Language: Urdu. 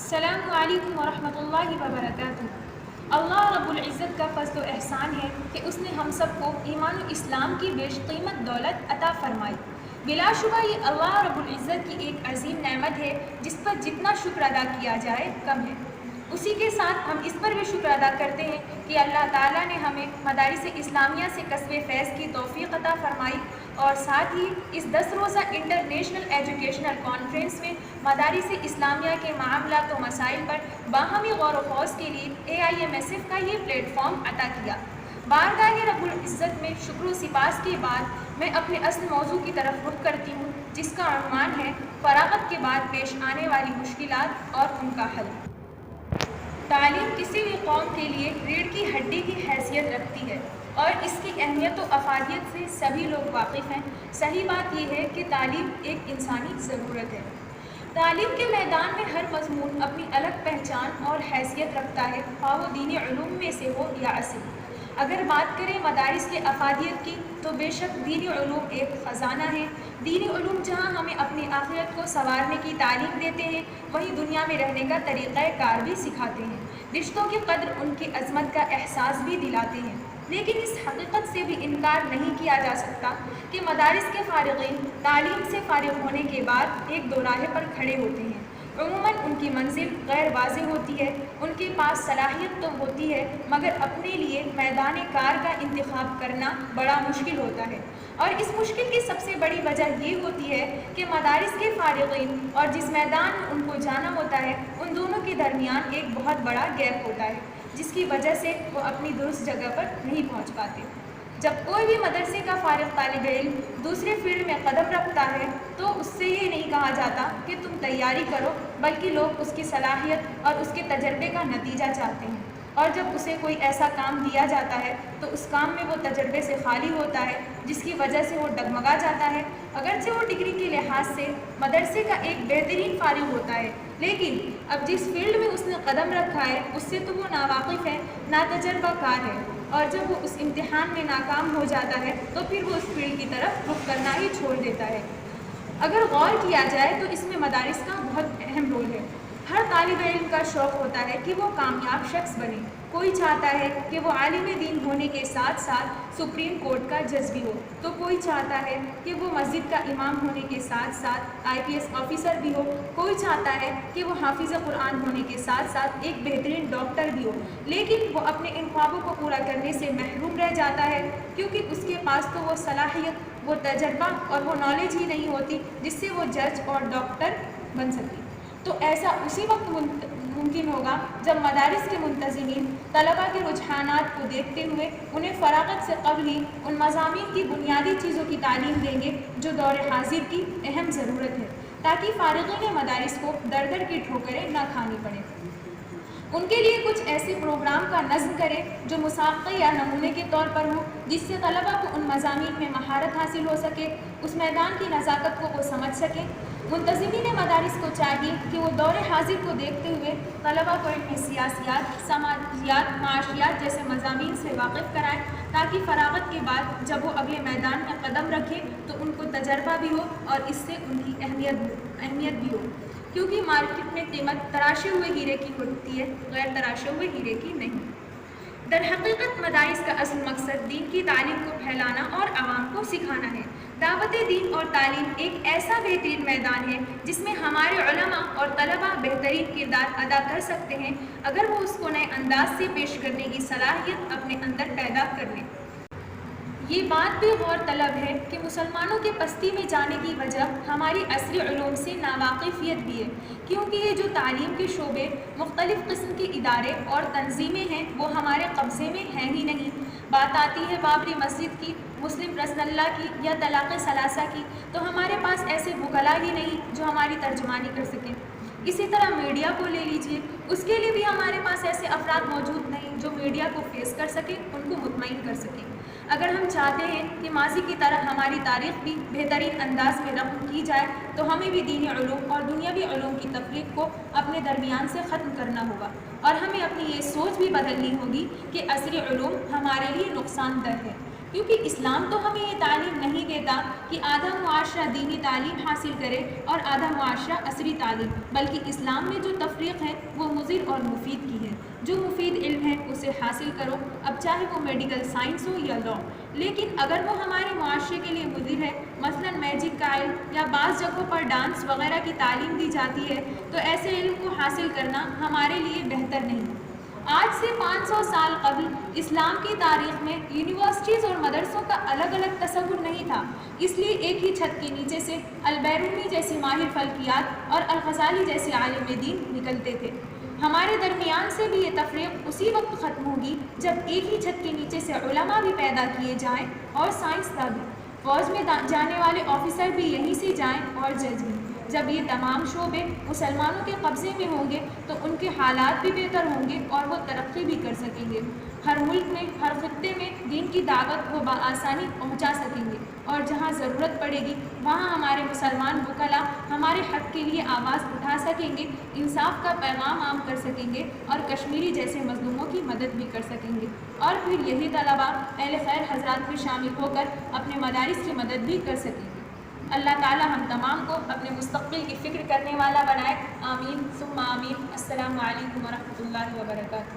السلام علیکم ورحمۃ اللہ وبرکاتہ۔ اللہ رب العزت کا فضل و احسان ہے کہ اس نے ہم سب کو ایمان و اسلام کی بیش قیمت دولت عطا فرمائی۔ بلا شبہ یہ اللہ رب العزت کی ایک عظیم نعمت ہے جس پر جتنا شکر ادا کیا جائے کم ہے۔ اسی کے ساتھ ہم اس پر بھی شکر ادا کرتے ہیں کہ اللہ تعالیٰ نے ہمیں مدارس اسلامیہ سے کسب فیض کی توفیق عطا فرمائی اور ساتھ ہی اس 10 روزہ انٹرنیشنل ایجوکیشنل کانفرنس میں مدارس اسلامیہ کے معاملات و مسائل پر باہمی غور و خوض کے لیے AIMSF کا یہ پلیٹ فارم عطا کیا۔ بارگاہ رب العزت میں شکر و سپاس کے بعد میں اپنے اصل موضوع کی طرف رخ کرتی ہوں، جس کا عنوان ہے فراغت کے بعد پیش آنے والی مشکلات اور ان کا حل۔ تعلیم کسی بھی قوم کے لیے ریڑھ کی ہڈی کی حیثیت رکھتی ہے اور اس کی اہمیت و افادیت سے سبھی لوگ واقف ہیں۔ صحیح بات یہ ہے کہ تعلیم ایک انسانی ضرورت ہے۔ تعلیم کے میدان میں ہر مضمون اپنی الگ پہچان اور حیثیت رکھتا ہے، خواہ وہ دینی علوم میں سے ہو یا عصری۔ اگر بات کریں مدارس کے افادیت کی تو بے شک دینی علوم ایک خزانہ ہے۔ دینی علوم جہاں ہمیں اپنی آخرت کو سنوارنے کی تعلیم دیتے ہیں، وہیں دنیا میں رہنے کا طریقہ کار بھی سکھاتے ہیں، رشتوں کی قدر، ان کی عظمت کا احساس بھی دلاتے ہیں۔ لیکن اس حقیقت سے بھی انکار نہیں کیا جا سکتا کہ مدارس کے فارغین تعلیم سے فارغ ہونے کے بعد ایک دوراہے پر کھڑے ہوتے ہیں۔ عموماً ان کی منزل غیر واضح ہوتی ہے، ان کے پاس صلاحیت تو ہوتی ہے مگر اپنے لیے میدان کار کا انتخاب کرنا بڑا مشکل ہوتا ہے۔ اور اس مشکل کی سب سے بڑی وجہ یہ ہوتی ہے کہ مدارس کے فارغین اور جس میدان میں ان کو جانا ہوتا ہے، ان دونوں کے درمیان ایک بہت بڑا گیپ ہوتا ہے، جس کی وجہ سے وہ اپنی درست جگہ پر نہیں پہنچ پاتے۔ جب کوئی بھی مدرسے کا فارغ طالب علم دوسرے فیلڈ میں قدم رکھتا ہے تو اس سے یہ نہیں کہا جاتا کہ تم تیاری کرو، بلکہ لوگ اس کی صلاحیت اور اس کے تجربے کا نتیجہ چاہتے ہیں۔ اور جب اسے کوئی ایسا کام دیا جاتا ہے تو اس کام میں وہ تجربے سے خالی ہوتا ہے، جس کی وجہ سے وہ ڈگمگا جاتا ہے۔ اگرچہ وہ ڈگری کے لحاظ سے مدرسے کا ایک بہترین فارغ ہوتا ہے، لیکن اب جس فیلڈ میں اس نے قدم رکھا ہے اس سے تو وہ ناواقف ہے، ناتجربہ کار ہے، اور جب وہ اس امتحان میں ناکام ہو جاتا ہے تو پھر وہ اس فیلڈ کی طرف رخ کرنا ہی چھوڑ دیتا ہے۔ اگر غور کیا جائے تو اس میں مدارس کا بہت اہم رول ہے۔ ہر طالب علم کا شوق ہوتا ہے کہ وہ کامیاب شخص بنے۔ کوئی چاہتا ہے کہ وہ عالم دین ہونے کے ساتھ ساتھ سپریم کورٹ کا جج بھی ہو، تو کوئی چاہتا ہے کہ وہ مسجد کا امام ہونے کے ساتھ ساتھ IPS آفیسر بھی ہو، کوئی چاہتا ہے کہ وہ حافظ قرآن ہونے کے ساتھ ساتھ ایک بہترین ڈاکٹر بھی ہو، لیکن وہ اپنے ان خوابوں کو پورا کرنے سے محروم رہ جاتا ہے کیونکہ اس کے پاس تو وہ صلاحیت، وہ تجربہ اور وہ نالج ہی نہیں ہوتی جس سے وہ جج اور ڈاکٹر بن سکے۔ تو ایسا اسی وقت ممکن ہوگا جب مدارس کے منتظمین طلباء کے رجحانات کو دیکھتے ہوئے انہیں فراغت سے قبل ہی ان مضامین کی بنیادی چیزوں کی تعلیم دیں گے جو دور حاضر کی اہم ضرورت ہے، تاکہ فارغین مدارس کو در در کی ٹھوکریں نہ کھانی پڑیں۔ ان کے لیے کچھ ایسے پروگرام کا نظم کریں جو مسابقے یا نمونے کے طور پر ہوں، جس سے طلباء کو ان مضامین میں مہارت حاصل ہو سکے، اس میدان کی نزاکت کو وہ سمجھ سکیں۔ منتظمین مدارس کو چاہیے کہ وہ دور حاضر کو دیکھتے ہوئے طلباء کو علم سیاسیات، سماجیات، معاشیات جیسے مضامین سے واقف کرائیں، تاکہ فراغت کے بعد جب وہ اگلے میدان میں قدم رکھیں تو ان کو تجربہ بھی ہو اور اس سے ان کی اہمیت بھی ہو، کیونکہ مارکیٹ میں قیمت تراشے ہوئے ہیرے کی ہوتی ہے، غیر تراشے ہوئے ہیرے کی نہیں۔ در حقیقت مدارس کا اصل مقصد دین کی تعلیم کو پھیلانا اور عوام کو سکھانا ہے۔ دعوت دین اور تعلیم ایک ایسا بہترین میدان ہے جس میں ہمارے علماء اور طلباء بہترین کردار ادا کر سکتے ہیں اگر وہ اس کو نئے انداز سے پیش کرنے کی صلاحیت اپنے اندر پیدا کر لیں۔ یہ بات بھی غور طلب ہے کہ مسلمانوں کے پستی میں جانے کی وجہ ہماری عصری علوم سے ناواقفیت بھی ہے، کیونکہ یہ جو تعلیم کے شعبے، مختلف قسم کے ادارے اور تنظیمیں ہیں وہ ہمارے قبضے میں ہیں ہی نہیں۔ بات آتی ہے بابری مسجد کی، مسلم رسول اللہ کی یا طلاق ثلاثہ کی، تو ہمارے پاس ایسے وکلاء ہی نہیں جو ہماری ترجمانی کر سکیں۔ اسی طرح میڈیا کو لے لیجئے، اس کے لیے بھی ہمارے پاس ایسے افراد موجود نہیں جو میڈیا کو فیس کر سکیں، ان کو مطمئن کر سکیں۔ اگر ہم چاہتے ہیں کہ ماضی کی طرح ہماری تاریخ بھی بہترین انداز میں رقم کی جائے تو ہمیں بھی دینی علوم اور دنیاوی علوم کی تفریق کو اپنے درمیان سے ختم کرنا ہوگا، اور ہمیں اپنی یہ سوچ بھی بدلنی ہوگی کہ عصری علوم ہمارے لیے نقصان دہ ہے۔ کیونکہ اسلام تو ہمیں یہ تعلیم نہیں دیتا کہ آدھا معاشرہ دینی تعلیم حاصل کرے اور آدھا معاشرہ عصری تعلیم، بلکہ اسلام میں جو تفریق ہے وہ مضر اور مفید کی ہے۔ جو مفید علم ہے اسے حاصل کرو، اب چاہے وہ میڈیکل سائنس ہو یا لاء، لیکن اگر وہ ہمارے معاشرے کے لیے مضر ہے، مثلا میجک کا علم یا بعض جگہوں پر ڈانس وغیرہ کی تعلیم دی جاتی ہے، تو ایسے علم کو حاصل کرنا ہمارے لیے بہتر نہیں۔ آج سے 500 سال قبل اسلام کی تاریخ میں یونیورسٹیز اور مدرسوں کا الگ الگ تصور نہیں تھا، اس لیے ایک ہی چھت کے نیچے سے البیرونی جیسی ماہر فلکیات اور الغزالی جیسے عالم دین نکلتے تھے۔ ہمارے درمیان سے بھی یہ تفریق اسی وقت ختم ہوگی جب ایک ہی چھت کے نیچے سے علماء بھی پیدا کیے جائیں اور سائنسداں بھی، فوج میں جانے والے آفیسر بھی یہیں سے جائیں اور جج بھی۔ جب یہ تمام شعبے مسلمانوں کے قبضے میں ہوں گے تو ان کے حالات بھی بہتر ہوں گے اور وہ ترقی بھی کر سکیں گے۔ ہر ملک میں، ہر خطے میں دین کی دعوت وہ بآسانی پہنچا سکیں گے، اور جہاں ضرورت پڑے گی وہاں ہمارے مسلمان وکلاء ہمارے حق کے لیے آواز اٹھا سکیں گے، انصاف کا پیغام عام کر سکیں گے اور کشمیری جیسے مظلوموں کی مدد بھی کر سکیں گے، اور پھر یہی طلباء اہل خیر حضرات میں شامل ہو کر اپنے مدارس کی مدد بھی کر سکیں گے۔ اللہ تعالی ہم تمام کو اپنے مستقبل کی فکر کرنے والا بنائے، آمین ثم آمین۔ السلام علیکم ورحمۃ اللہ وبرکاتہ۔